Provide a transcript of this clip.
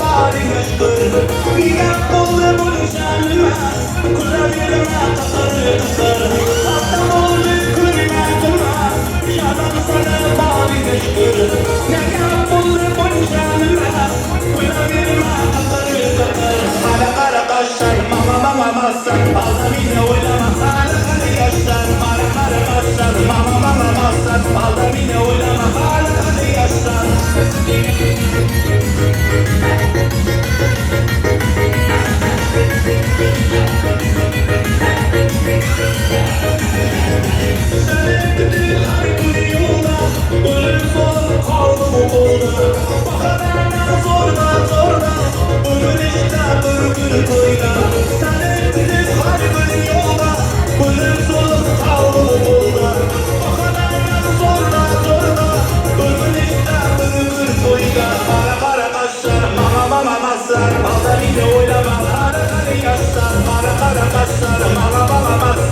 bari meşgul. Bir gap oldu bu nişanlıma, kulağıma takar takar. Hatta oldu kulüme durma, yalan sana bari meşgul. Ne gap oldu bu nişanlıma, kulağıma takar takar. Hala kara kaşlar, mama mama masar, aldamine oylama. Hala kara yaşlar, mara mara kaşlar, mama mama masar, aldamine oylama. Hala kara yaşlar. Mama, mama, mama, mama,